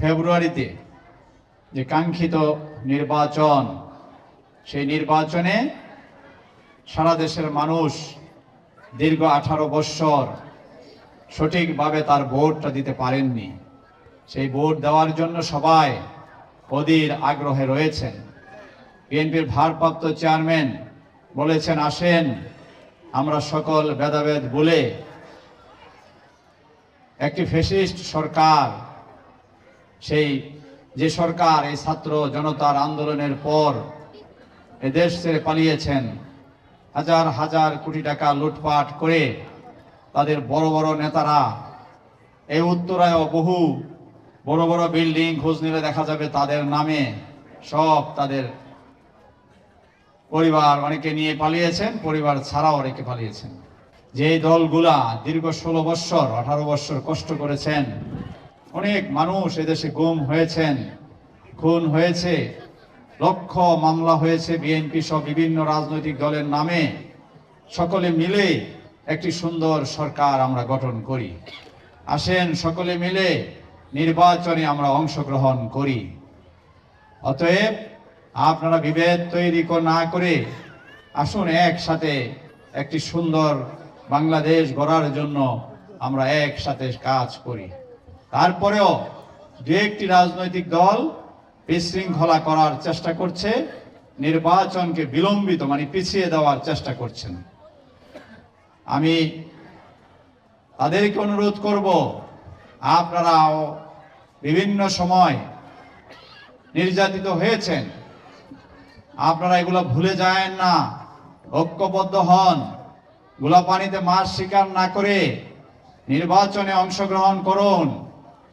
ফেব্রুয়ারিতে যে কাঙ্ক্ষিত নির্বাচন, সেই নির্বাচনে সারা দেশের মানুষ দীর্ঘ 18 বৎসর সঠিকভাবে তার ভোটটা দিতে পারেননি। সেই ভোট দেওয়ার জন্য সবাই অধীর আগ্রহে রয়েছেন। বিএনপির ভারপ্রাপ্ত চেয়ারম্যান বলেছেন, আসেন আমরা সকল ভেদাভেদ ভুলে একটি ফ্যাসিস্ট সরকার, সেই যে সরকার এই ছাত্র জনতার আন্দোলনের পর এদেশ ছেড়ে পালিয়েছেন, হাজার হাজার কোটি টাকা লুটপাট করে তাদের বড় বড় নেতারা এই উত্তরায় বহু বড় বড় বিল্ডিং খোঁজ নিলে দেখা যাবে তাদের নামে, সব তাদের পরিবার অনেকে নিয়ে পালিয়েছেন, পরিবার ছাড়াও অনেকে পালিয়েছেন। যে দলগুলা দীর্ঘ 16 বৎসর 18 বৎসর কষ্ট করেছেন, অনেক মানুষ এদেশে গুম হয়েছেন, খুন হয়েছে, লক্ষ মামলা হয়েছে বিএনপি সহ বিভিন্ন রাজনৈতিক দলের নামে। সকলে মিলে একটি সুন্দর সরকার আমরা গঠন করি। আসেন সকলে মিলে নির্বাচনে আমরা অংশগ্রহণ করি। অতএব আপনারা বিভেদ তৈরি না করে আসুন একসাথে একটি সুন্দর বাংলাদেশ গড়ার জন্য আমরা একসাথে কাজ করি। তারপরেও দু একটি রাজনৈতিক দল বিশৃঙ্খলা করার চেষ্টা করছে, নির্বাচনকে বিলম্বিত পিছিয়ে দেওয়ার চেষ্টা করছেন। আমি তাদেরকে অনুরোধ করব, আপনারাও বিভিন্ন সময় নির্যাতিত হয়েছেন, আপনারা এগুলো ভুলে যায় না, ঐক্যবদ্ধ হন, গোলাপানিতে মাছ শিকার না করে নির্বাচনে অংশগ্রহণ করুন।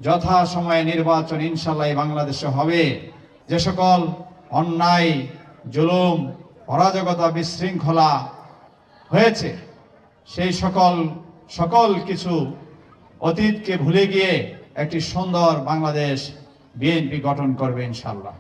যথা সময়ে নির্বাচন ইনশাআল্লাহ বাংলাদেশে হবে। যে সকল অন্যায়, জুলুম, অরাজকতা, বিশৃঙ্খলা হয়েছে, সেই সকল কিছু অতীতকে ভুলে গিয়ে একটি সুন্দর বাংলাদেশ বিএনপি গঠন করবে ইনশাআল্লাহ।